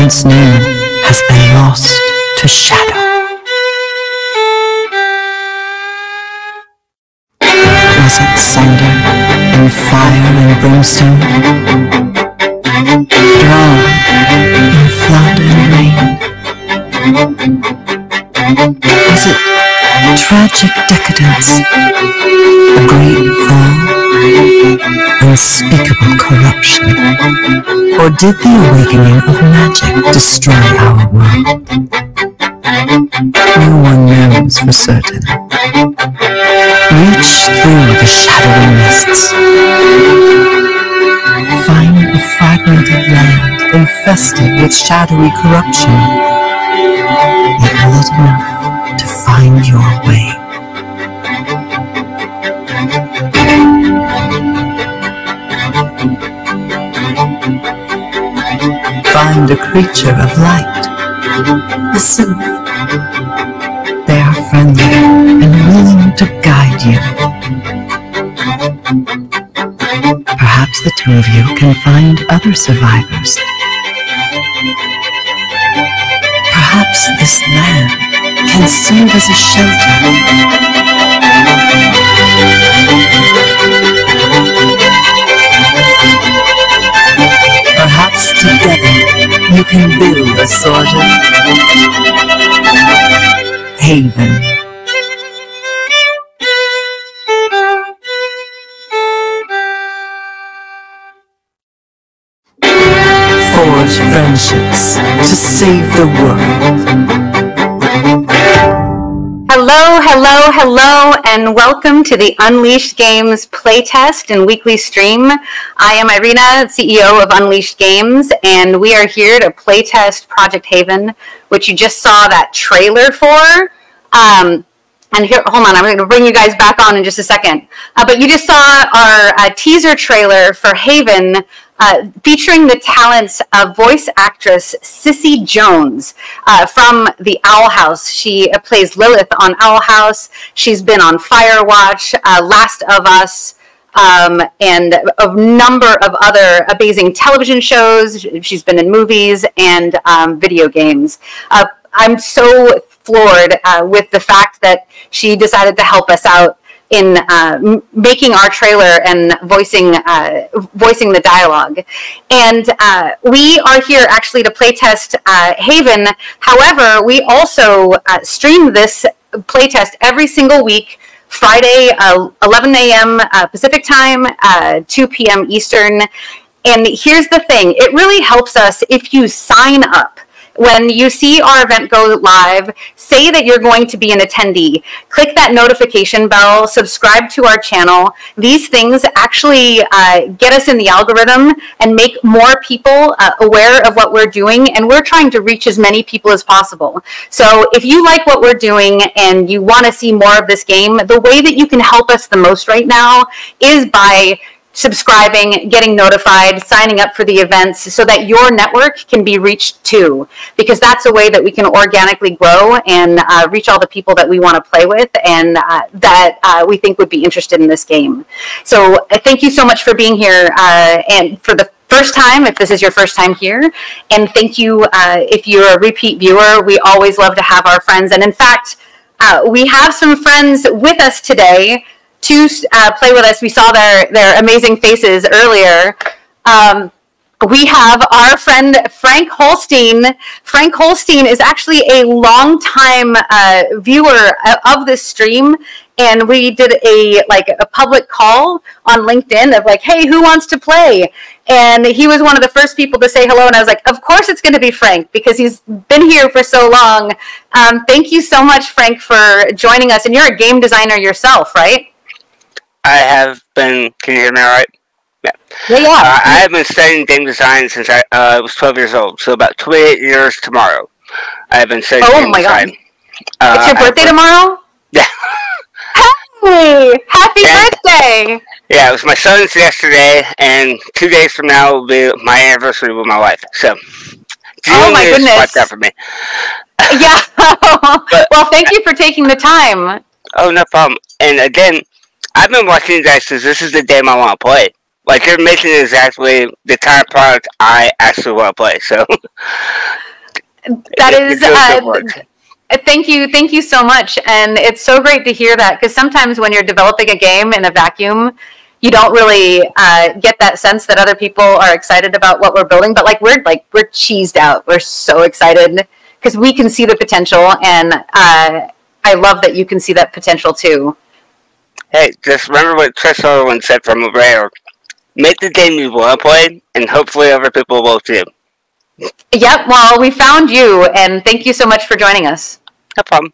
once knew has been lost to shadow. Was it thunder and fire and brimstone? Drowned in flood and rain? Was it tragic decadence, a great fall, unspeakable corruption? Or did the awakening of magic destroy our world? No one knows for certain. Reach through the shadowy mists. Find a fragment of land infested with shadowy corruption, yet lit enough to find your way. Find a creature of light, a sylph. They are friendly and willing to guide you. Perhaps the two of you can find other survivors. Perhaps this land can serve as a shelter. Perhaps together you can build a sort of haven. Forge friendships to save the world. Hello, hello, hello, and welcome to the Unleashed Games playtest and weekly stream. I am Irena, CEO of Unleashed Games, and we are here to playtest Project Haven, which you just saw that trailer for. And here, hold on, I'm going to bring you guys back on in just a second. But you just saw our teaser trailer for Haven, featuring the talents of voice actress Cissy Jones from the Owl House. She plays Lilith on Owl House. She's been on Firewatch, Last of Us, and a number of other amazing television shows. She's been in movies and video games. I'm so floored with the fact that she decided to help us out in making our trailer and voicing the dialogue. And we are here actually to playtest Haven. However, we also stream this playtest every single week, Friday, 11 a.m. Pacific time, 2 p.m. Eastern. And here's the thing, it really helps us if you sign up. When you see our event go live, say that you're going to be an attendee. Click that notification bell, subscribe to our channel. These things actually get us in the algorithm and make more people aware of what we're doing, and we're trying to reach as many people as possible. So if you like what we're doing and you want to see more of this game, the way that you can help us the most right now is by subscribing, getting notified, signing up for the events so that your network can be reached too, because that's a way that we can organically grow and reach all the people that we want to play with and that we think would be interested in this game. So thank you so much for being here and for the first time, if this is your first time here, and thank you if you're a repeat viewer. We always love to have our friends, and in fact, we have some friends with us today to play with us. We saw their amazing faces earlier. We have our friend Frank Holstein. Frank Holstein is actually a longtime viewer of this stream, and we did a public call on LinkedIn of like, hey, who wants to play? And he was one of the first people to say hello, and I was like, of course it's going to be Frank, because he's been here for so long. Thank you so much, Frank, for joining us. And you're a game designer yourself, right? I have been, can you hear me all right? Yeah. I have been studying game design since I was 12 years old, so about 28 years tomorrow. I have been studying game design. God. It's your birthday tomorrow? Yeah. Hey! Happy birthday! Yeah, it was my son's yesterday, and 2 days from now will be my anniversary with my wife. So, oh my goodness. Wiped out for me. Yeah. Well, thank you for taking the time. Oh, no problem. And again, I've been watching you guys since this is the game I want to play. Like, you're making exactly the kind of product I actually want to play. So that is. Thank you so much, and it's so great to hear that, because sometimes when you're developing a game in a vacuum, you don't really get that sense that other people are excited about what we're building. But we're cheesed out. We're so excited because we can see the potential, and I love that you can see that potential too. Hey, just remember what Chris Sutherland said from Rare: make the game you want to play, and hopefully other people will too. Yep. Well, we found you, and thank you so much for joining us. No problem.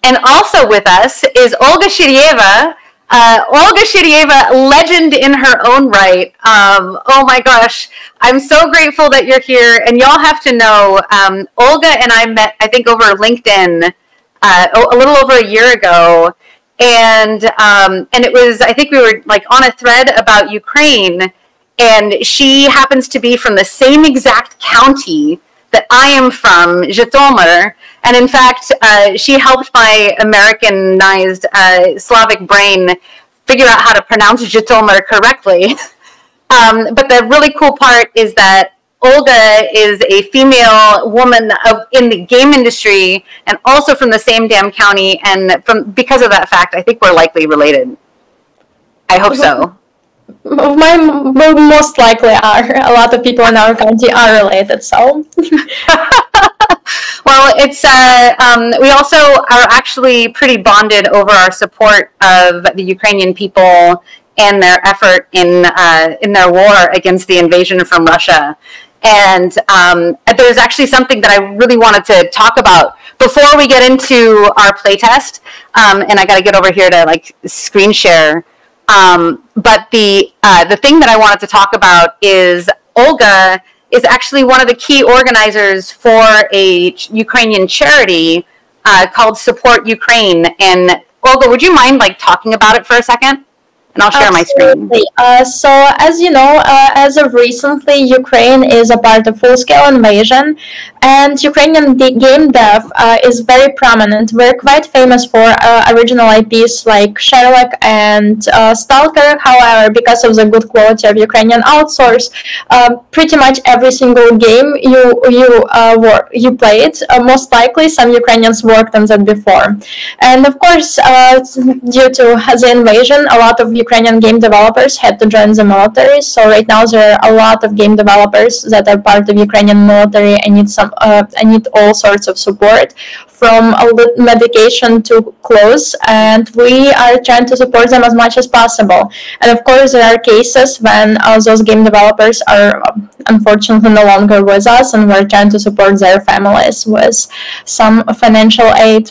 And also with us is Olga Sheverieva. Olga Sheverieva, legend in her own right. Oh my gosh, I'm so grateful that you're here. And y'all have to know, Olga and I met, I think, over LinkedIn a little over a year ago. And it was, I think we were on a thread about Ukraine. And she happens to be from the same exact county that I am from, Zhytomyr. And in fact, she helped my Americanized Slavic brain figure out how to pronounce Zhytomyr correctly. But the really cool part is that Olga is a female woman in the game industry and also from the same damn county. And because of that fact, I think we're likely related. I hope so. Most likely are. A lot of people in our county are related, so. Well, it's we also are actually pretty bonded over our support of the Ukrainian people and their effort in their war against the invasion from Russia. And there's actually something that I really wanted to talk about before we get into our playtest. And I got to get over here to screen share. But the thing that I wanted to talk about is Olga is actually one of the key organizers for a Ukrainian charity called Support Ukraine. And Olga, would you mind talking about it for a second? And I'll share my screen. So, as you know, as of recently, Ukraine is a part of full-scale invasion, and Ukrainian game dev is very prominent. We're quite famous for original IPs like Sherlock and Stalker. However, because of the good quality of Ukrainian outsource, pretty much every single game you played, most likely some Ukrainians worked on that before. And of course, due to the invasion, a lot of Ukrainian game developers had to join the military. So right now there are a lot of game developers that are part of Ukrainian military and need all sorts of support, from medication to clothes, and we are trying to support them as much as possible. And of course there are cases when those game developers are unfortunately no longer with us, and we're trying to support their families with some financial aid.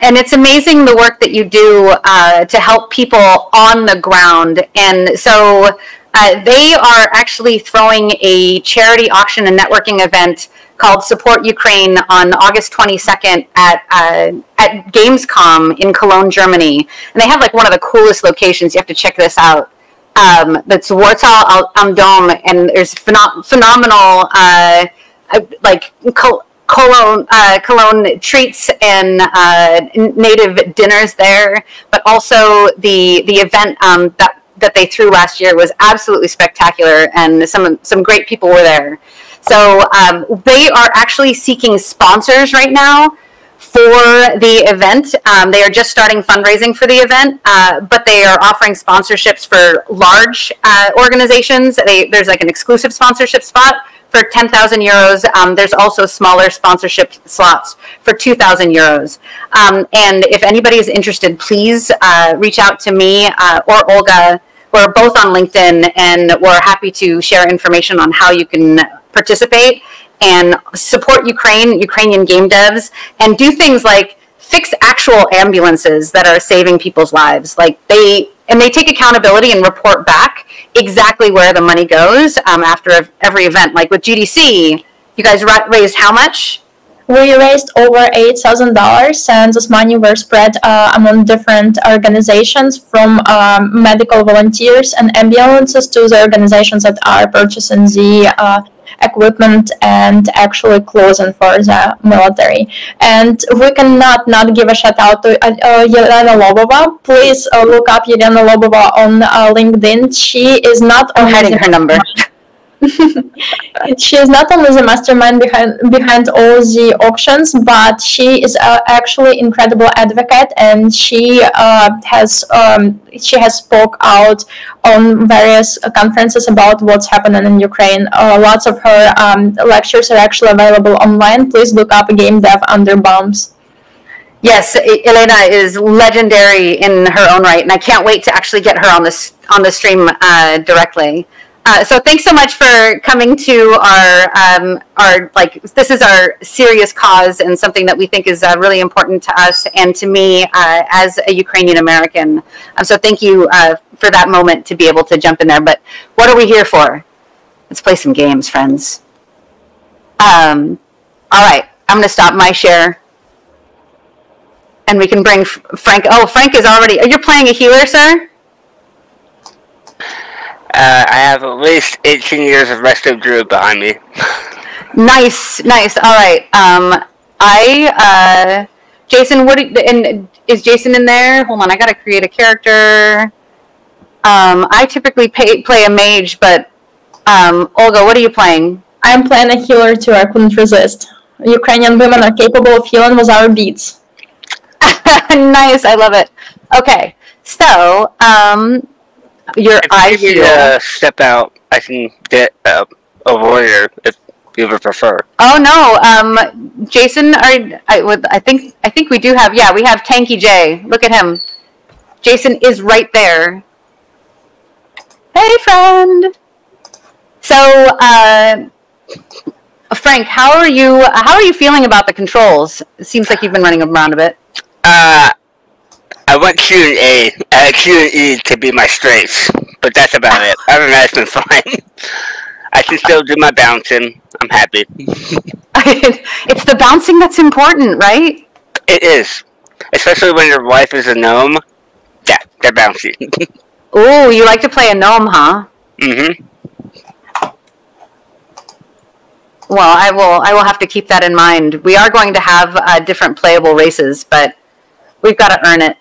And it's amazing the work that you do to help people on the ground. And so they are actually throwing a charity auction and networking event called Support Ukraine on August 22nd at Gamescom in Cologne, Germany. And they have one of the coolest locations. You have to check this out. That's Warsaw am Dom, and there's phenomenal Cologne treats and native dinners there, but also the event that they threw last year was absolutely spectacular, and some great people were there. So they are actually seeking sponsors right now for the event. They are just starting fundraising for the event, but they are offering sponsorships for large organizations. There's an exclusive sponsorship spot for 10,000 euros. There's also smaller sponsorship slots for 2,000 euros. And if anybody is interested, please reach out to me or Olga. We're both on LinkedIn, and we're happy to share information on how you can participate and support Ukrainian game devs, and do things like fix actual ambulances that are saving people's lives. They take accountability and report back exactly where the money goes after every event. Like with GDC, you guys raised how much? We raised over $8,000, and this money were spread among different organizations, from medical volunteers and ambulances to the organizations that are purchasing the equipment and actually clothing for the military. And we cannot not give a shout out to Yelena Lobova. Please look up Yelena Lobova on LinkedIn. She is not I'm hiding her number. She is not only the mastermind behind all the auctions, but she is actually incredible advocate, and she has spoke out on various conferences about what's happening in Ukraine. Lots of her lectures are actually available online. Please look up Game Dev Under Bombs. Yes, Elena is legendary in her own right, and I can't wait to actually get her on the stream directly. So thanks so much for coming to our this is our serious cause and something that we think is really important to us and to me as a Ukrainian American. So thank you for that moment to be able to jump in there. But what are we here for? Let's play some games, friends. All right, I'm going to stop my share. And we can bring Frank. Oh, Frank is already... You're playing a healer, sir? I have at least 18 years of Resto Druid behind me. Nice. All right. Jason, is Jason in there? Hold on, I gotta create a character. I typically play a mage, but Olga, what are you playing? I'm playing a healer too. I couldn't resist. Ukrainian women are capable of healing with our beats. Nice, I love it. Okay, so if you step out, I can get a warrior if you would prefer. Oh no, Jason, I think we do have. Yeah, we have Tanky J. Look at him. Jason is right there. Hey, friend. So, Frank, how are you feeling about the controls? It seems like you've been running around a bit. I want Q and A, Q and E to be my strengths, but that's about it. Other than that, it's been fine. I can still do my bouncing. I'm happy. It's the bouncing that's important, right? It is, especially when your wife is a gnome. Yeah, they're bouncy. Ooh, you like to play a gnome, huh? Mm-hmm. Well, I will have to keep that in mind. We are going to have different playable races, but we've got to earn it.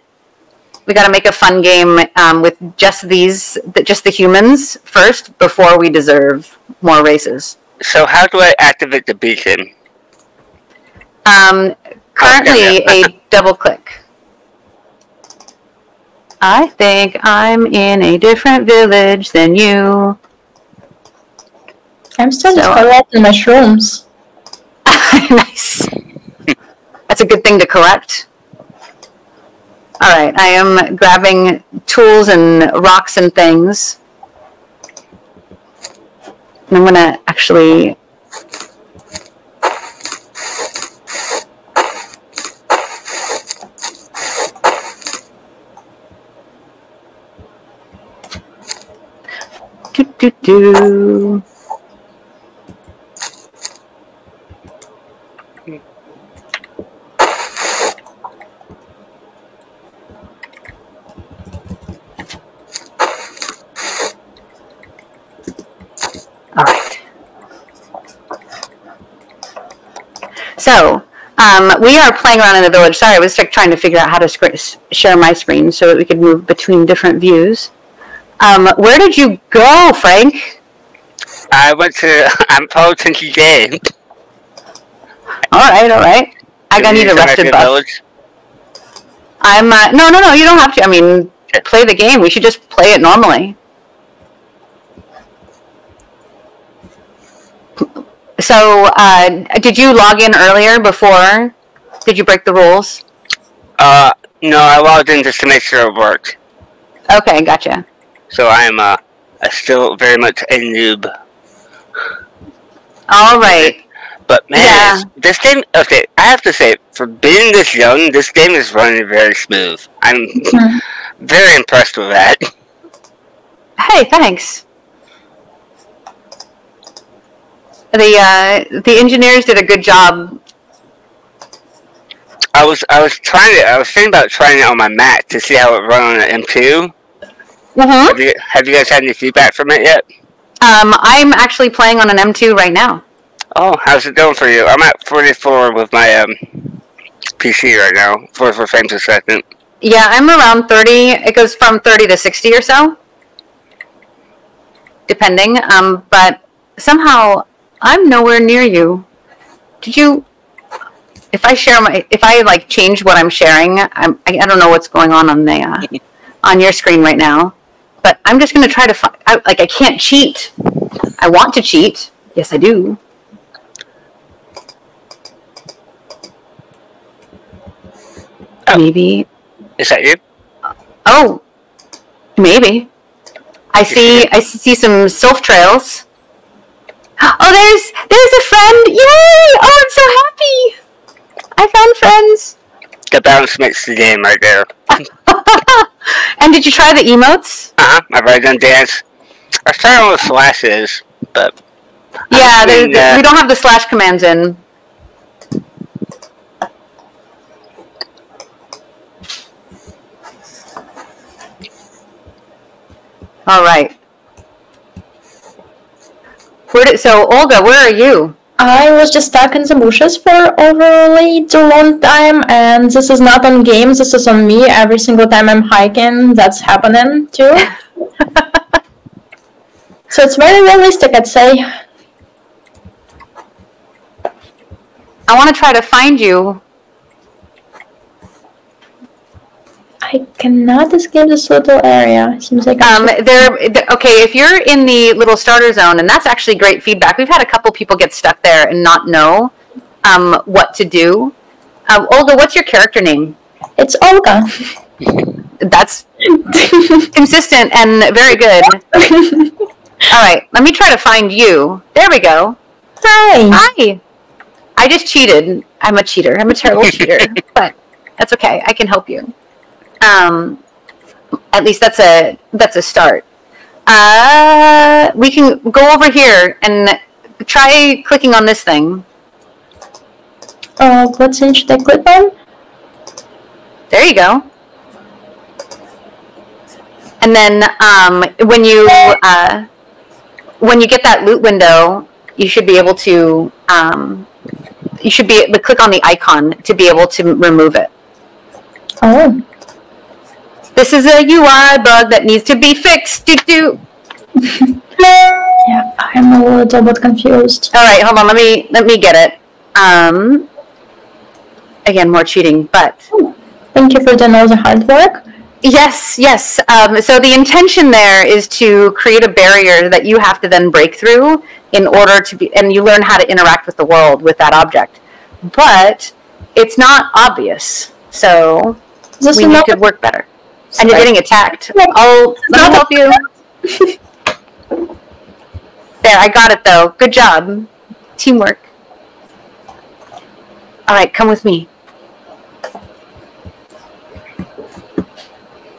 We got to make a fun game with just the humans first before we deserve more races. So how do I activate the beacon? Currently, a double click. I think I'm in a different village than you. I'm still just collecting mushrooms. Nice. That's a good thing to collect. All right, I am grabbing tools and rocks and things. And I'm going to actually... Do. All right. So, we are playing around in the village. Sorry, I was trying to figure out how to share my screen so that we could move between different views. Where did you go, Frank? I'm following Tinky J. All right. I need a rested buff. Village? I'm, no, you don't have to. I mean, play the game. We should just play it normally. So, did you log in earlier before? Did you break the rules? No, I logged in just to make sure it worked. Okay, gotcha. So I'm still very much a noob. All right. But man, this game, okay, I have to say, for being this young, this game is running very smooth. I'm very impressed with that. Hey, thanks. The engineers did a good job. I was thinking about trying it on my Mac to see how it run on an M2. Mm-hmm. Have you guys had any feedback from it yet? I'm actually playing on an M2 right now. Oh, how's it going for you? I'm at 44 with my PC right now, 44 frames a second. Yeah, I'm around 30. It goes from 30 to 60 or so, depending. But somehow I'm nowhere near you. Did you? If I like change what I'm sharing, I don't know what's going on the on your screen right now. But I'm just going to try to find. I can't cheat. I want to cheat. Yes, I do. Oh. Maybe. Is that you? Oh, maybe. I see some sylph trails. Oh, there's a friend! Yay! Oh, I'm so happy! I found friends. The balance makes the game right there. And did you try the emotes? I've already done dance. I was trying with slashes, but yeah, we don't have the slash commands in. All right. So, Olga, where are you? I was just stuck in the bushes for overly too long time, and this is not on games, this is on me. Every single time I'm hiking, that's happening too. So it's very realistic, I'd say. I want to try to find you. I cannot escape this little area. Seems like okay, if you're in the little starter zone, and that's actually great feedback. We've had a couple people get stuck there and not know what to do. Olga, what's your character name? It's Olga. That's consistent and very good. All right, let me try to find you. There we go. Hi. Hi. I just cheated. I'm a cheater. I'm a terrible cheater, but that's okay. I can help you. At least that's a start. We can go over here and try clicking on this thing. What thing should I click on? There you go. And then when you get that loot window, you should be able to click on the icon to be able to remove it. Oh. This is a UI bug that needs to be fixed. Yeah, I'm a little bit confused. All right, hold on. Let me get it. Again, more cheating, but thank you for doing all the hard work. Yes. So the intention there is to create a barrier that you have to then break through in order to be, and you learn how to interact with the world with that object. But it's not obvious, so we need to work better. And you're getting attacked. Let me help you. There, I got it though. Good job. Teamwork. All right, come with me.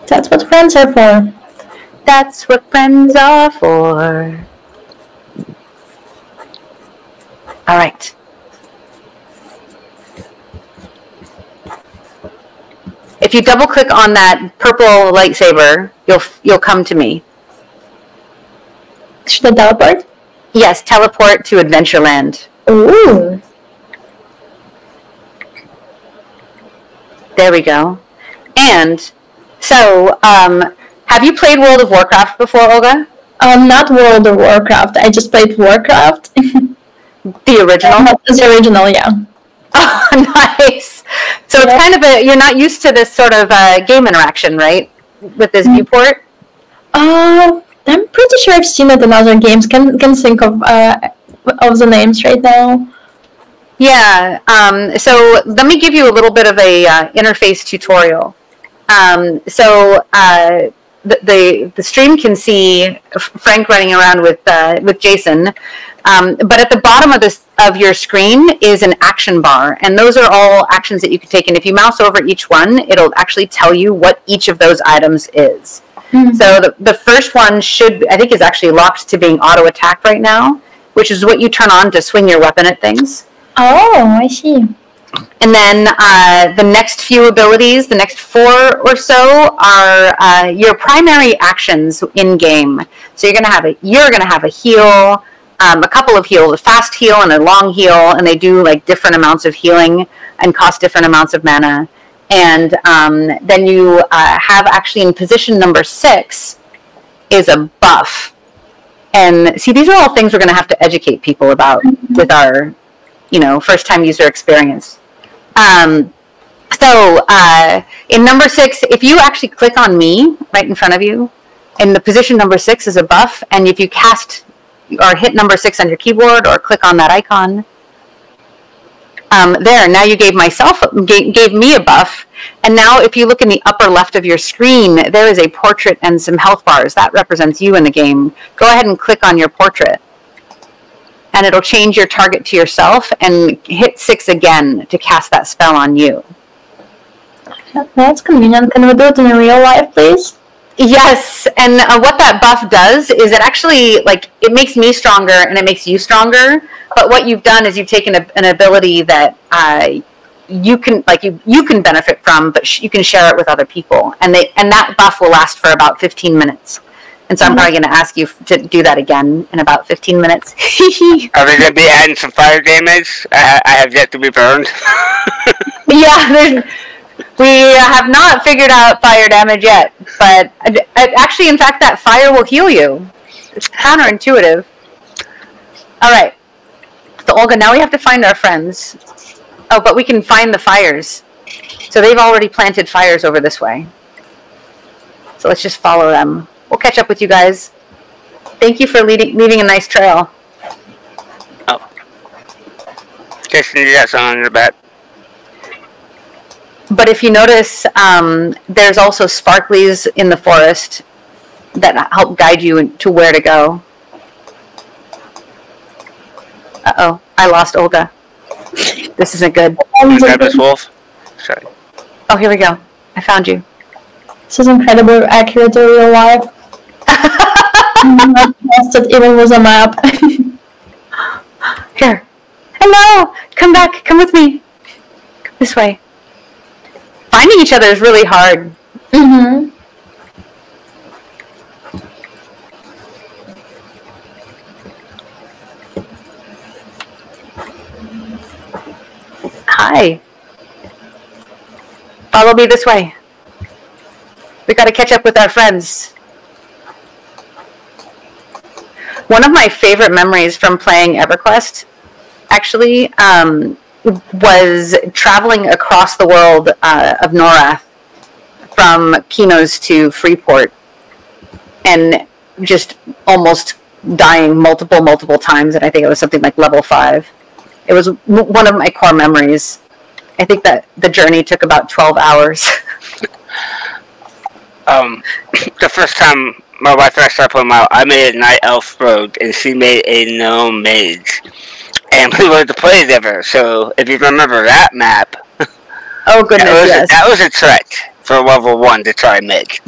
That's what friends are for. That's what friends are for. All right. If you double click on that purple lightsaber, you'll come to me. Should I teleport? Yes, teleport to Adventureland. Ooh. There we go. And so, have you played World of Warcraft before, Olga? Not World of Warcraft. I just played Warcraft. The original? The original, yeah. Oh, nice. So it's kind of you're not used to this sort of game interaction, right? With this viewport? I'm pretty sure I've seen it in other games. Can think of the names right now. Yeah. So let me give you a little bit of a interface tutorial. The stream can see Frank running around with Jason, but at the bottom of your screen is an action bar, and those are all actions that you can take. And if you mouse over each one, it'll actually tell you what each of those items is. Mm-hmm. So the first one I think is actually locked to being auto attack right now, which is what you turn on to swing your weapon at things. Oh, I see. And then the next few abilities, the next 4 or so, are your primary actions in game. So you're gonna have a heal, a couple of heals, a fast heal and a long heal, and they do like different amounts of healing and cost different amounts of mana. And then you have actually in position number 6 is a buff. And see, these are all things we're going to have to educate people about with our, first-time user experience. So in number 6, if you actually click on me right in front of you, in the position number 6 is a buff, and if you cast or hit number 6 on your keyboard or click on that icon, now you gave me a buff, and now if you look in the upper left of your screen, there is a portrait and some health bars. That represents you in the game. Go ahead and click on your portrait, and it'll change your target to yourself, and hit 6 again to cast that spell on you. That's convenient. Can we do it in real life, please? Yes, and what that buff does is it actually, it makes me stronger and it makes you stronger, but what you've done is you've taken an ability that you can benefit from, but you can share it with other people, and that buff will last for about 15 minutes. And so I'm probably going to ask you to do that again in about 15 minutes. Are they going to be adding some fire damage? I have yet to be burned. Yeah, we have not figured out fire damage yet, but actually, in fact, that fire will heal you. It's counterintuitive. All right. So, Olga, now we have to find our friends. Oh, but we can find the fires. So they've already planted fires over this way. So let's just follow them. We'll catch up with you guys. Thank you for leaving a nice trail. Oh. Just you got something on your back. But if you notice, there's also sparklies in the forest that help guide you to where to go. Uh-oh, I lost Olga. This isn't good. Grab this wolf. Sorry. Oh, here we go. I found you. This is incredibly accurate to real life. It even was a map. Here. Hello! Come back. Come with me. Come this way. Finding each other is really hard. Mm-hmm. Hi. Follow me this way. We got to catch up with our friends. One of my favorite memories from playing EverQuest, actually, was traveling across the world of Norath from Kinos to Freeport, and just almost dying multiple times, and I think it was something like level 5. It was one of my core memories. I think that the journey took about 12 hours. The first time my wife and I started playing WoW, I made a night elf rogue, and she made a gnome mage. And we wanted to play together, so if you remember that map... Oh, goodness, yes. That was a trek for level 1 to try and make.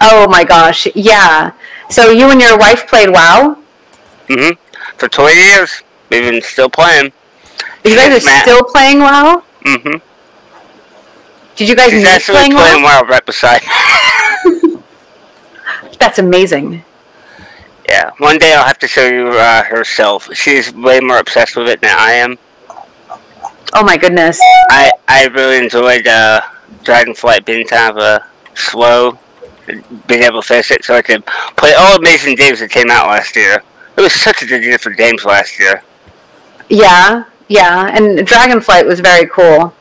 Oh, my gosh, yeah. So you and your wife played WoW? Mm-hmm. For 20 years. We've been still playing. You guys are still playing WoW? Mm-hmm. Did you guys meet playing WoW? Playing WoW right beside. That's amazing. Yeah, one day I'll have to show you herself. She's way more obsessed with it than I am. Oh my goodness. I really enjoyed Dragonflight being kind of slow, being able to finish it so I could play all amazing games that came out last year. It was such a good year for games last year. Yeah, and Dragonflight was very cool.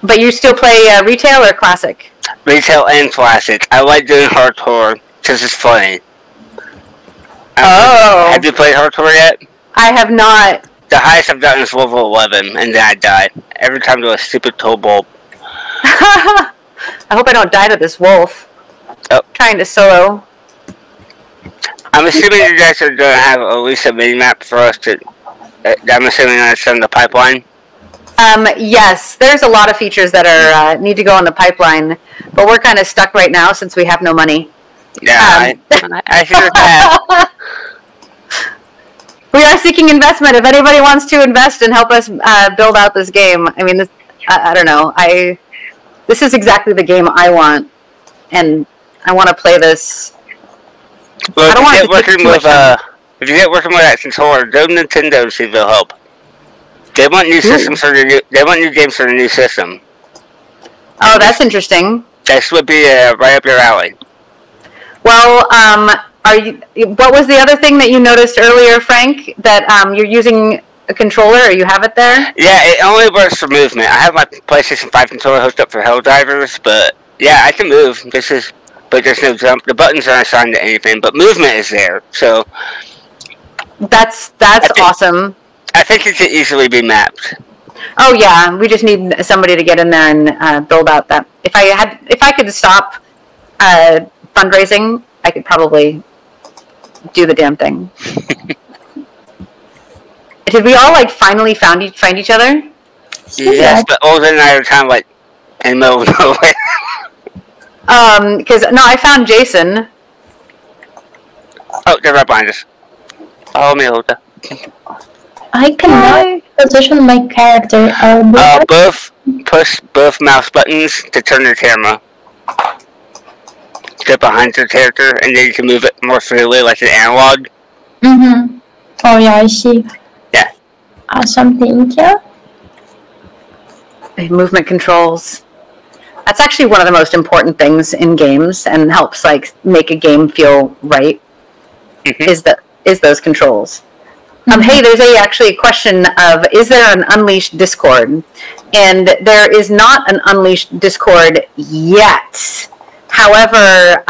But you still play retail or classic? Retail and classic. I like doing hardcore because it's funny. Oh. Have you played hardcore yet? I have not. The highest I've gotten is level 11, and then I die. Every time to a stupid Tobulb. I hope I don't die to this wolf. Oh. Trying to solo. I'm assuming you guys are going to have at least a mini-map for us to... I'm assuming that's in the pipeline? Yes, there's a lot of features that are need to go in the pipeline, but we're kind of stuck right now since we have no money. Yeah, I hear that. We are seeking investment. If anybody wants to invest and help us build out this game, I mean, I don't know. This is exactly the game I want, and I want to play this. Well, I don't want to working with if you get working with that controller, go Nintendo and see if they'll help. They want new systems for the new. They want new games for the new system. Oh, that's interesting. This would be right up your alley. Well, what was the other thing that you noticed earlier, Frank? That you're using a controller, or you have it there? Yeah, it only works for movement. I have my PlayStation 5 controller hooked up for Helldivers, but yeah, I can move. But there's no jump. The buttons aren't assigned to anything, but movement is there. So that's awesome. I think it could easily be mapped. Oh yeah, we just need somebody to get in there and build out that. If I could stop fundraising, I could probably do the damn thing. Did we all finally find each other? Yes, but Olga and I are kind of in the middle of nowhere. Because I found Jason. Oh, they're right behind us. Follow me, Olga. I cannot position my character. Push both mouse buttons to turn the camera. Get behind your character, and then you can move it more freely, like an analog. Mm-hmm. Oh yeah, I see. Yeah. Awesome, thank you. Movement controls. That's actually one of the most important things in games, and helps make a game feel right. Mm-hmm. Is those controls. Hey, there's actually a question of, is there an Unleashed Discord? And there is not an Unleashed Discord yet. However,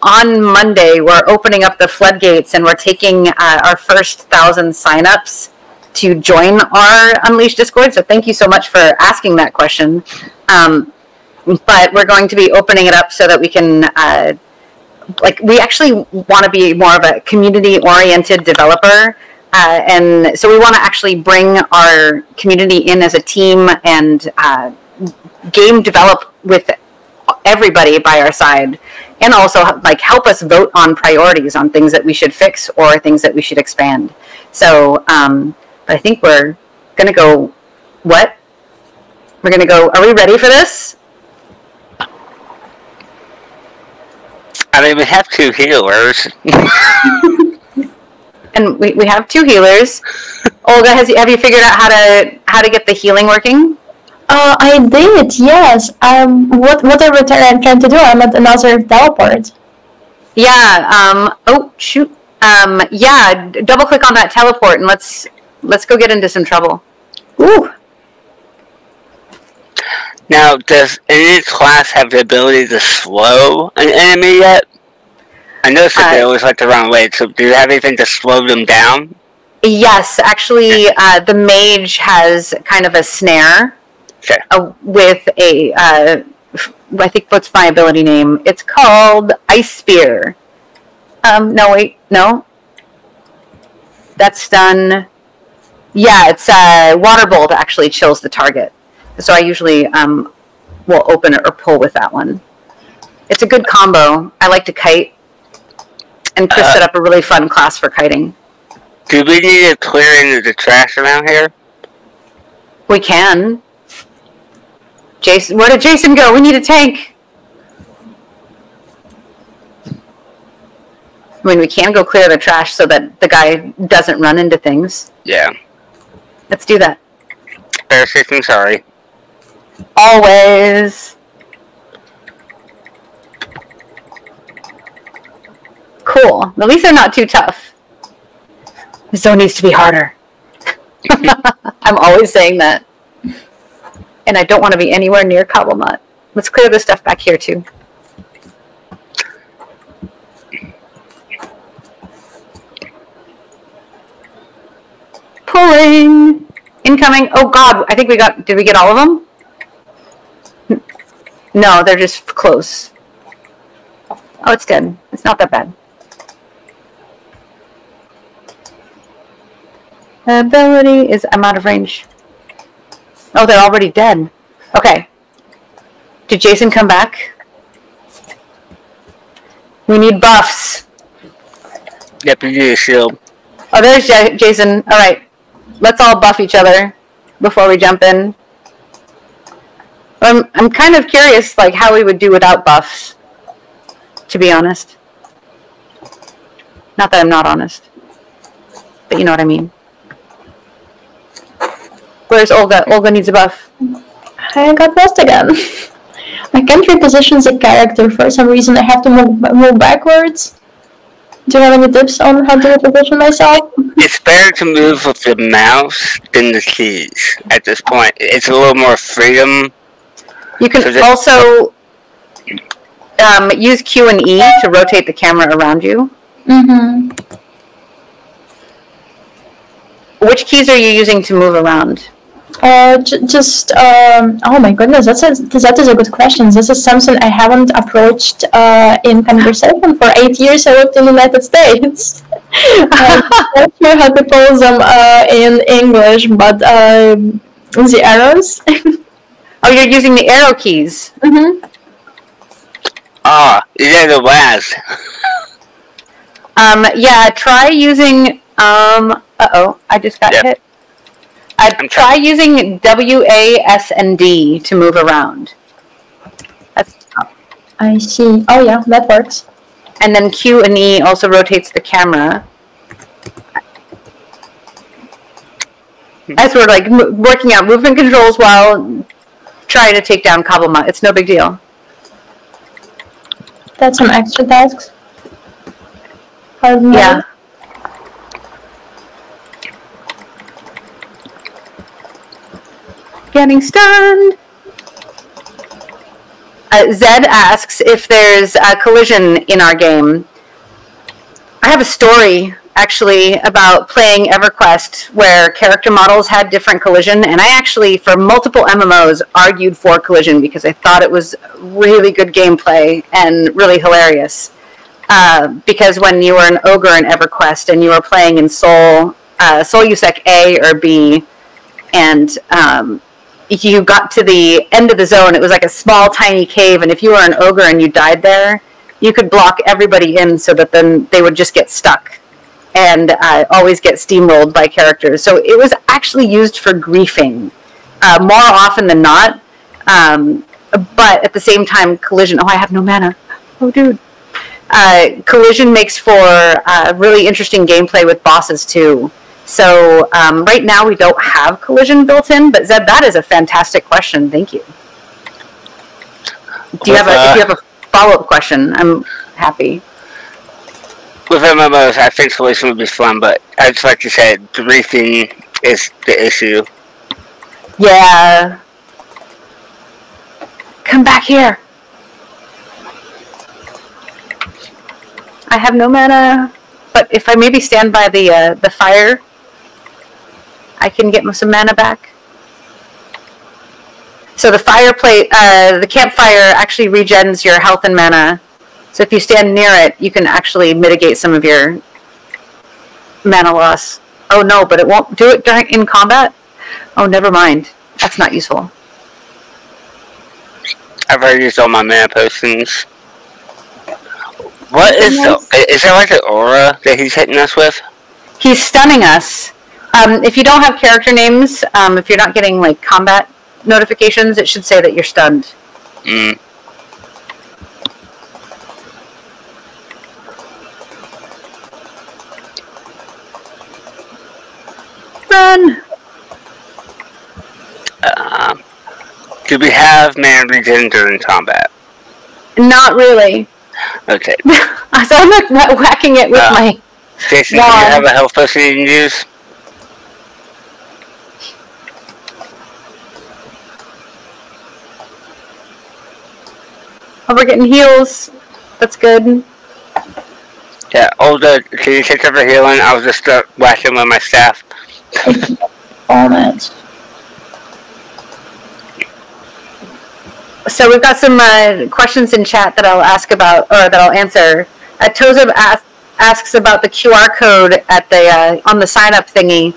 on Monday, we're opening up the floodgates, and we're taking our first 1,000 signups to join our Unleashed Discord. So thank you so much for asking that question. But we're going to be opening it up so that we can... we actually want to be more of a community-oriented developer. And so we want to actually bring our community in as a team and game develop with everybody by our side, and also help us vote on priorities on things that we should fix or things that we should expand. So I think we're going to go, what? We're going to go, are we ready for this? I mean, we have 2 healers. And we have 2 healers. Olga, have you figured out how to get the healing working? I did, yes. What are we trying to do? I'm at another teleport. Yeah. Oh shoot. Yeah. Double click on that teleport, and let's go get into some trouble. Ooh. Now, does any class have the ability to slow an enemy yet? I noticed that they always like to run away, so do you have anything to slow them down? Yes, actually, the mage has kind of a snare. Okay. With I think, what's my ability name? It's called Ice Spear. No, wait, no. That's done. Yeah, it's Water Bolt actually chills the target. So I usually will open it or pull with that one. It's a good combo. I like to kite. And Chris set up a really fun class for kiting. Do we need to clear into the trash around here? We can. Jason, where did Jason go? We need a tank. I mean, we can go clear the trash so that the guy doesn't run into things. Yeah. Let's do that. Fair system, sorry. Always. Cool. At least they're not too tough. The zone needs to be harder. I'm always saying that. And I don't want to be anywhere near Cobblemut. Let's clear this stuff back here, too. Pulling. Incoming. Oh, God. I think did we get all of them? No, they're just close. Oh, it's dead. It's not that bad. Ability is, I'm out of range. Oh, they're already dead. Okay. Did Jason come back? We need buffs. Yep, you need a shield. Oh, there's Jason. All right, let's all buff each other before we jump in. I'm kind of curious, like, how we would do without buffs, to be honest. Not that I'm not honest, but you know what I mean. Where's Olga? Olga needs a buff. I got lost again. I can't reposition the character for some reason. I have to move backwards. Do you have any tips on how to reposition myself? It's better to move with the mouse than the keys at this point. It's a little more freedom. You can also use Q and E to rotate the camera around you. Mm-hmm. Which keys are you using to move around? Oh my goodness, that is a good question. This is something I haven't approached in conversation for 8 years. I lived in the United States. I'm not sure how to call them in English, but the arrows. Oh, you're using the arrow keys. Mm-hmm. They're the last. Yeah, try using, uh-oh, I just got hit. Try using W, A, S, and D to move around. I see. Oh yeah, that works. And then Q and E also rotates the camera. As we're like working out movement controls while trying to take down Kabuma. It's no big deal. That's some extra tasks. Yeah. Getting stunned. Zed asks if there's a collision in our game. I have a story, actually, about playing EverQuest where character models had different collision, and I actually, for multiple MMOs, argued for collision because I thought it was really good gameplay and really hilarious. Because when you were an ogre in EverQuest and you were playing in Soul Usec A or B, and you got to the end of the zone, it was like a small, tiny cave, and if you were an ogre and you died there, you could block everybody in so that then they would just get stuck and always get steamrolled by characters. So it was actually used for griefing more often than not. But at the same time, collision... Oh, I have no mana. Oh, dude. Collision makes for really interesting gameplay with bosses, too. So right now we don't have collision built in, but Zeb, that is a fantastic question. Thank you. If you have a follow-up question, I'm happy. With MMOs, I think collision would be fun, but I just like you said, griefing is the issue. Yeah. Come back here. I have no mana, but if I maybe stand by the fire, I can get some mana back. So the the campfire actually regens your health and mana. So if you stand near it, you can actually mitigate some of your mana loss. Oh no, but it won't do it in combat? Oh, never mind. That's not useful. I've already used all my mana potions. What is there like an aura that he's hitting us with? He's stunning us. If you don't have character names, if you're not getting like combat notifications, it should say that you're stunned. Mm. Run! Do we have mana regen during combat? Not really. Okay. So I'm like whacking it with my Jason, wand. do you have a health potion you can use? Oh, we're getting heals. That's good. Yeah, Olga, can you take over healing? I'll just start whacking with my staff. All that. So we've got some questions in chat that I'll ask about, or that I'll answer. Tozub asks about the QR code at the on the sign up thingy,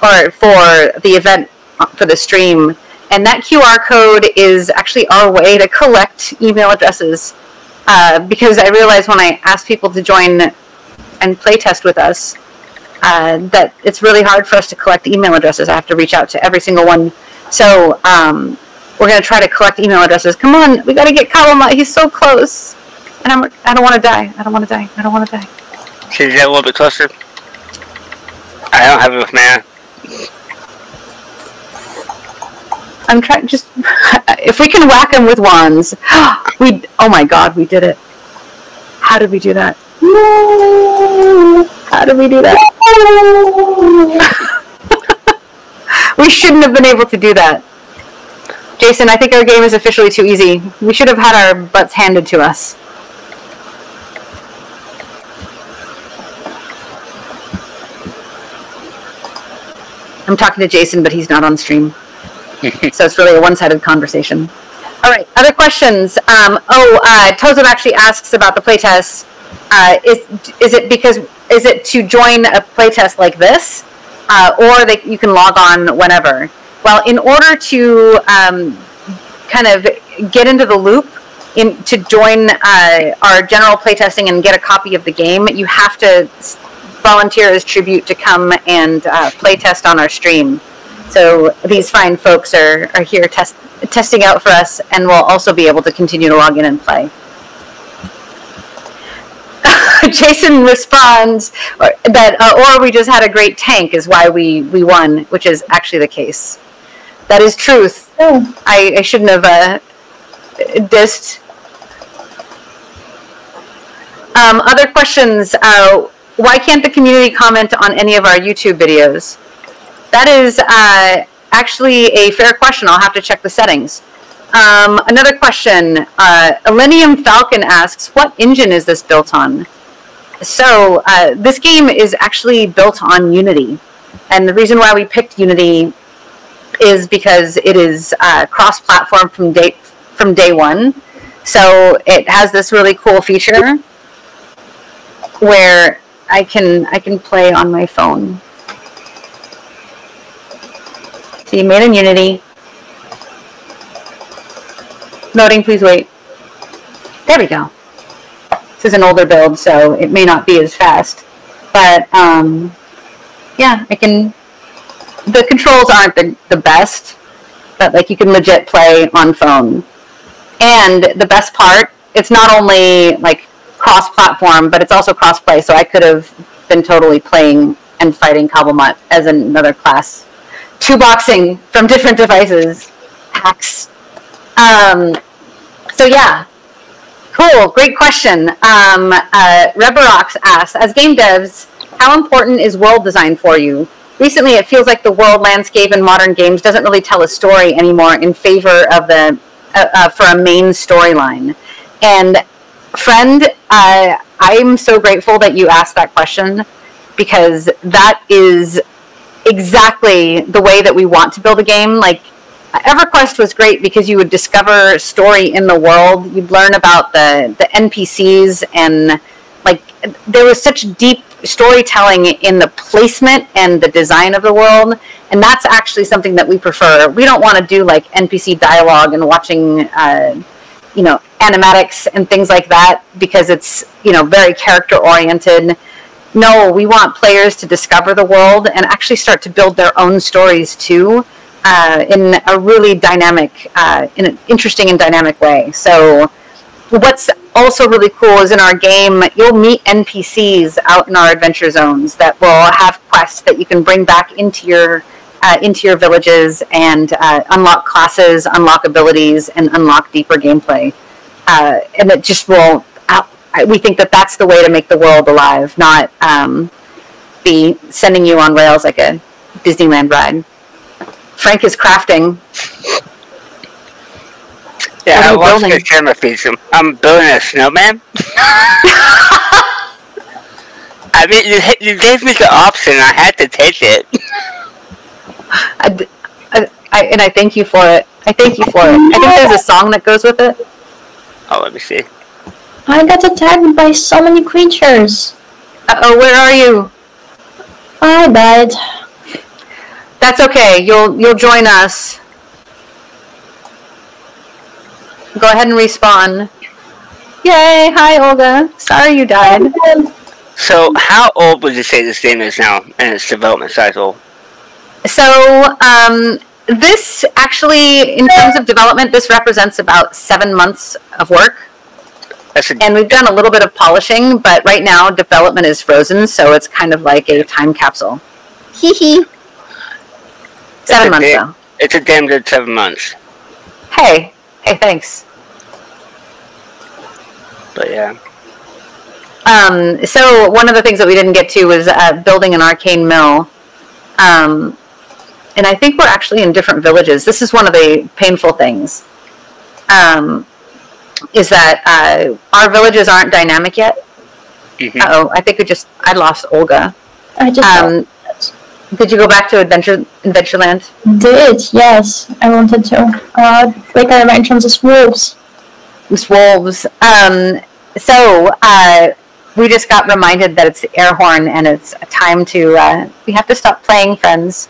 or for the event for the stream, and that QR code is actually our way to collect email addresses. Because I realized when I asked people to join and play test with us, that it's really hard for us to collect email addresses. I have to reach out to every single one. So we're going to try to collect email addresses. Come on, we got to get Kalama. He's so close. And I don't want to die. I don't want to die. I don't want to die. Can you get a little bit closer? I don't have enough mana. I'm trying. Just if we can whack him with wands, oh my God, we did it. How did we do that? How did we do that? We shouldn't have been able to do that. Jason, I think our game is officially too easy. We should have had our butts handed to us. I'm talking to Jason, but he's not on stream. So it's really a one-sided conversation. All right, other questions? Tozum actually asks about the playtest. Is it to join a playtest like this, or you can log on whenever? Well, in order to kind of get into the loop, to join our general playtesting and get a copy of the game, you have to volunteer as tribute to come and playtest on our stream. So these fine folks are here testing out for us, and will also be able to continue to log in and play. Jason responds that, or we just had a great tank is why we won, which is actually the case. That is truth. Oh. I shouldn't have dissed. Other questions? Why can't the community comment on any of our YouTube videos? That is actually a fair question. I'll have to check the settings. Another question. Elenium Falcon asks, what engine is this built on? So this game is actually built on Unity. And the reason why we picked Unity is because it is cross-platform from day one. So it has this really cool feature where I can play on my phone. So you made in Unity. Loading, please wait. There we go. This is an older build, so it may not be as fast. But, yeah, I can... The controls aren't the best, but, like, you can legit play on phone. And the best part, it's not only, like, cross-platform, but it's also cross-play, so I could have been totally playing and fighting Kabbalmut as another class. Two-boxing from different devices. Hacks. So yeah. Cool, great question. Reberox asks, as game devs, how important is world design for you? Recently, it feels like the world landscape in modern games doesn't really tell a story anymore in favor of for a main storyline. And friend, I'm so grateful that you asked that question, because that is exactly the way that we want to build a game. Like, EverQuest was great because you would discover story in the world. You'd learn about the NPCs, and like there was such deep storytelling in the placement and the design of the world. And that's actually something that we prefer. We don't want to do like NPC dialogue and watching, animatics and things like that, because it's, very character oriented. No, we want players to discover the world and actually start to build their own stories too. In a really dynamic, in an interesting and dynamic way. So what's also really cool is in our game, you'll meet NPCs out in our adventure zones that will have quests that you can bring back into your villages and unlock classes, unlock abilities, and unlock deeper gameplay. And it just will, we think that that's the way to make the world alive, not be sending you on rails like a Disneyland ride. Frank is crafting. Yeah, I watched the camera feeds him. I'm building a snowman. I mean, you gave me the option. I had to take it. And I thank you for it. I thank you for it. I think there's a song that goes with it. Oh, let me see. I got attacked by so many creatures. Uh-oh, where are you? I died. That's okay. You'll join us. Go ahead and respawn. Yay! Hi, Olga. Sorry you died. So, how old would you say this game is now in its development cycle? So, this actually, in terms of development, this represents about 7 months of work. And we've done a little bit of polishing, but right now development is frozen, so it's kind of like a time capsule. Hee hee. 7 months, though. It's a damn good 7 months. Hey, thanks. But yeah. So one of the things that we didn't get to was building an arcane mill. And I think we're actually in different villages. This is one of the painful things. Is that our villages aren't dynamic yet. Mm-hmm. Uh-oh, I think I lost Olga. I just did you go back to Adventureland? Did, yes. I wanted to. Like I mentioned, it's wolves. It's wolves. So we just got reminded that it's the air horn and it's time to, we have to stop playing, friends.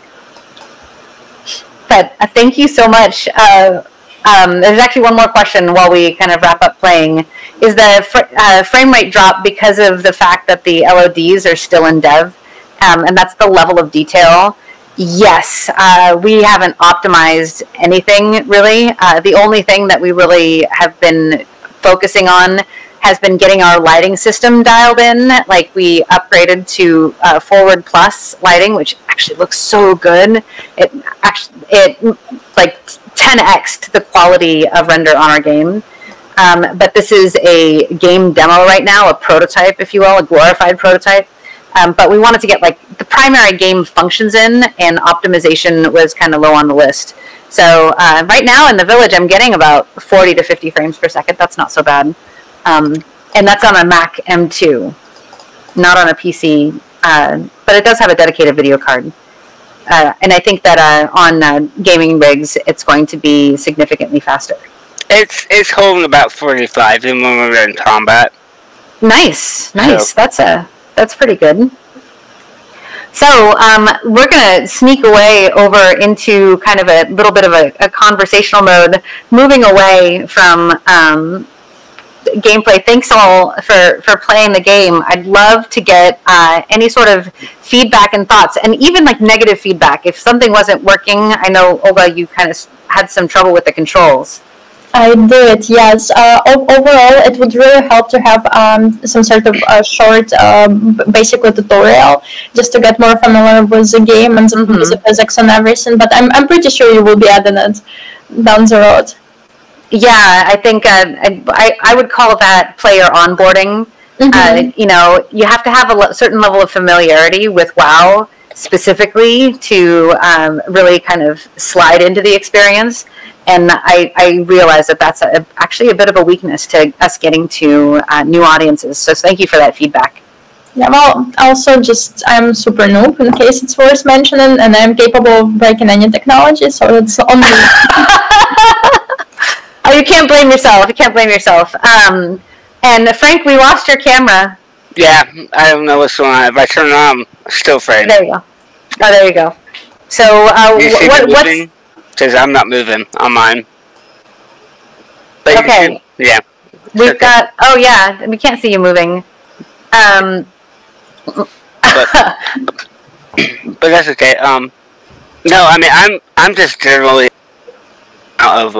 But thank you so much. There's actually one more question while we kind of wrap up playing. Is the frame rate drop because of the fact that the LODs are still in dev? And that's the level of detail? Yes. We haven't optimized anything, really. The only thing that we really have been focusing on has been getting our lighting system dialed in. Like, we upgraded to Forward Plus lighting, which actually looks so good. It like 10x'd the quality of render on our game. But this is a game demo right now, a prototype, if you will, a glorified prototype. But we wanted to get like the primary game functions in, and optimization was kind of low on the list. So right now in the village, I'm getting about 40 to 50 frames per second. That's not so bad. And that's on a Mac M2, not on a PC. But it does have a dedicated video card. And I think that on gaming rigs, it's going to be significantly faster. It's holding about 45 even when we're in combat. Nice. So. That's pretty good. So we're going to sneak away over into kind of a little bit of a conversational mode, moving away from gameplay. Thanks all for playing the game. I'd love to get any sort of feedback and thoughts, and even like negative feedback. If something wasn't working, I know, Olga, you kind of had some trouble with the controls. I did, yes. Overall, it would really help to have some sort of short, basically tutorial, just to get more familiar with the game and the physics and everything. But I'm pretty sure you will be adding it down the road. Yeah, I think I would call that player onboarding. You know, you have to have a certain level of familiarity with WoW specifically to really kind of slide into the experience. And I realize that that's actually a bit of a weakness to us getting to new audiences. So thank you for that feedback. Yeah, well, also I'm super noob, in case it's worth mentioning, and I'm capable of breaking any technology, so it's only... Oh, you can't blame yourself. And Frank, we lost your camera. Yeah, I don't know what's going on. If I turn it on, I'm still afraid. There you go. Oh, there you go. So, what's... Because I'm not moving on mine. But okay. Yeah. We've got... Oh, yeah. We can't see you moving. But that's okay. No, I mean, I'm just generally out of...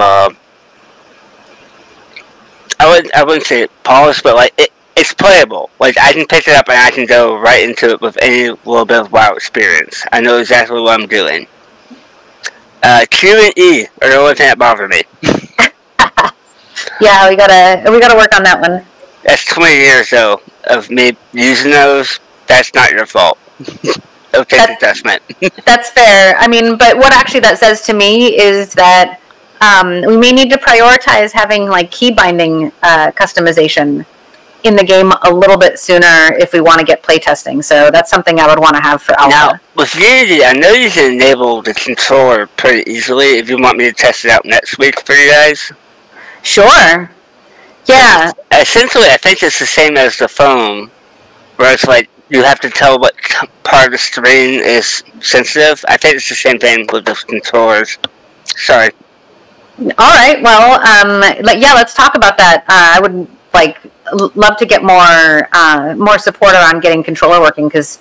I wouldn't say polished, but like it's playable. Like, I can pick it up and I can go right into it with any little bit of WoW experience. I know exactly what I'm doing. Q and E are the only thing that bother me. Yeah, we gotta work on that one. That's 20 years though of me using those. That's not your fault. Okay, adjustment. That's fair. I mean, but what actually that says to me is that we may need to prioritize having like key binding customization in the game a little bit sooner if we want to get playtesting. So that's something I would want to have for Alpha. Now, with Unity, I know you can enable the controller pretty easily if you want me to test it out next week for you guys. Sure. Yeah. Essentially, I think it's the same as the phone, where it's like you have to tell what part of the screen is sensitive. I think it's the same thing with the controllers. Sorry. All right. Well, yeah, let's talk about that. I would like love to get more support around getting controller working, because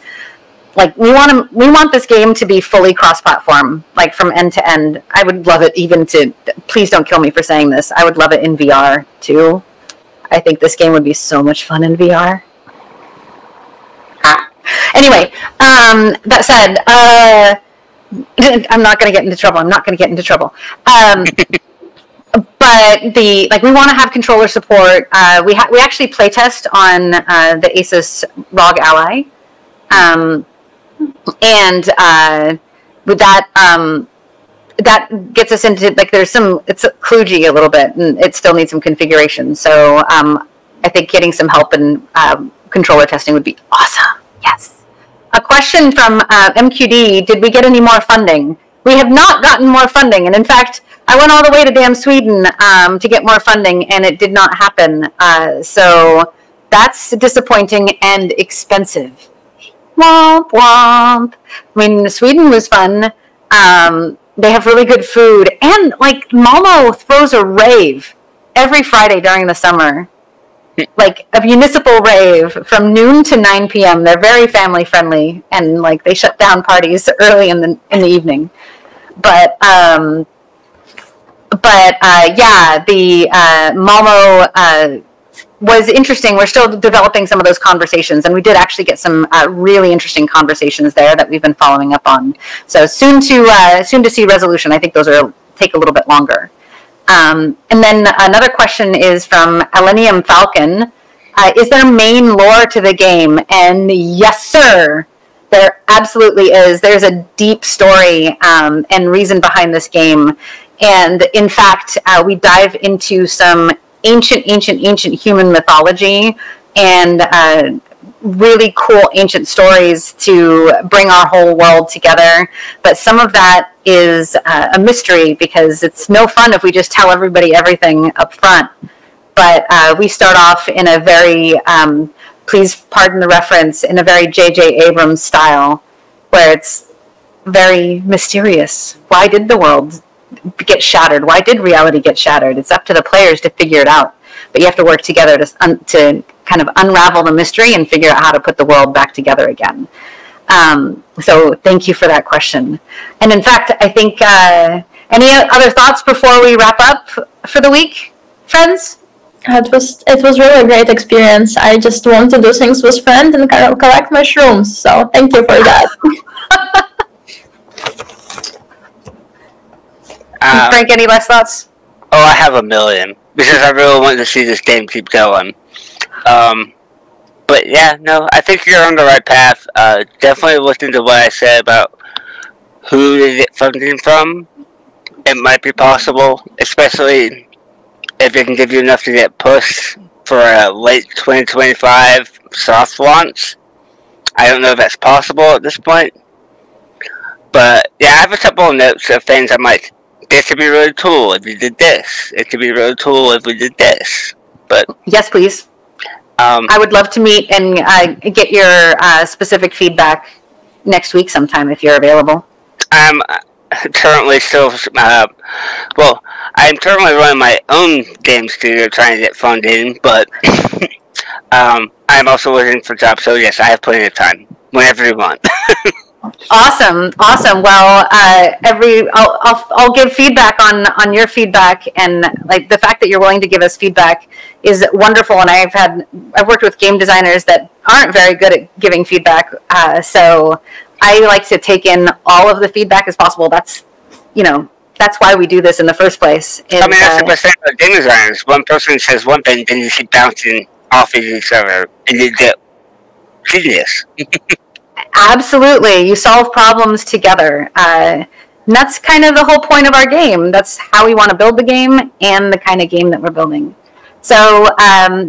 like we want this game to be fully cross-platform, like from end to end. I would love it even to, please don't kill me for saying this, I would love it in VR too. I think this game would be so much fun in VR. Anyway, that said, I'm not going to get into trouble. But we want to have controller support. We actually playtest on the Asus ROG Ally, and with that, that gets us into like it's kludgy a little bit, and it still needs some configuration. So I think getting some help in controller testing would be awesome. Yes. A question from MQD: did we get any more funding? We have not gotten more funding, and in fact, I went all the way to damn Sweden to get more funding, and it did not happen. So that's disappointing and expensive. Womp womp. I mean, Sweden was fun. They have really good food, and like Malmo throws a rave every Friday during the summer, like a municipal rave from noon to 9 p.m. They're very family friendly, and like they shut down parties early in the evening. But yeah, the Malmo was interesting. We're still developing some of those conversations, and we did actually get some really interesting conversations there that we've been following up on. So soon to see resolution. I think those take a little bit longer. And then another question is from Elenium Falcon. Is there main lore to the game? And yes, sir. There absolutely is. There's a deep story and reason behind this game. And in fact, we dive into some ancient human mythology and really cool ancient stories to bring our whole world together. But some of that is a mystery, because it's no fun if we just tell everybody everything up front. But we start off in a very, please pardon the reference, in a very J.J. Abrams style, where it's very mysterious. Why did the world get shattered? Why did reality get shattered? It's up to the players to figure it out. But you have to work together to kind of unravel the mystery and figure out how to put the world back together again. So thank you for that question. And in fact, I think any other thoughts before we wrap up for the week, friends? It was really a great experience. I just want to do things with friends and collect mushrooms. So thank you for that. Frank, any last thoughts? Oh, I have a million, because I really want to see this game keep going. But yeah, no, I think you're on the right path. Definitely listen to what I said about who to get funding from. It might be possible, especially if it can give you enough to get pushed for a late 2025 soft launch. I don't know if that's possible at this point. But yeah, I have a couple of notes of things I'm like, this could be really cool if you did this. It could be really cool if we did this. But yes, please. I would love to meet and get your specific feedback next week sometime if you're available. I'm currently still, I'm currently running my own game studio trying to get funding, but I'm also looking for jobs, so yes, I have plenty of time whenever you want. Awesome. Well, I'll give feedback on your feedback, and like the fact that you're willing to give us feedback is wonderful. And I've worked with game designers that aren't very good at giving feedback, so I like to take in all of the feedback as possible. That's why we do this in the first place. I mean, that's the best thing about game designers. One person says one thing, then you keep bouncing off of each other, and you get genius. Absolutely. You solve problems together. And that's kind of the whole point of our game. That's how we want to build the game and the kind of game that we're building. So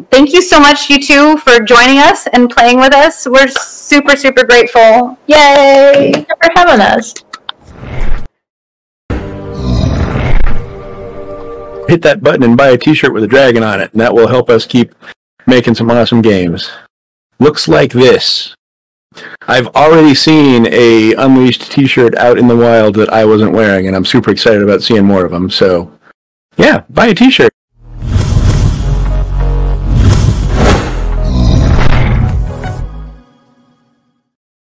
thank you so much, you two, for joining us and playing with us. We're super, super grateful. Yay! Thank you for having us. Hit that button and buy a t-shirt with a dragon on it, and that will help us keep making some awesome games. Looks like this. I've already seen a Unleashed t-shirt out in the wild that I wasn't wearing, and I'm super excited about seeing more of them. So, yeah, buy a t-shirt.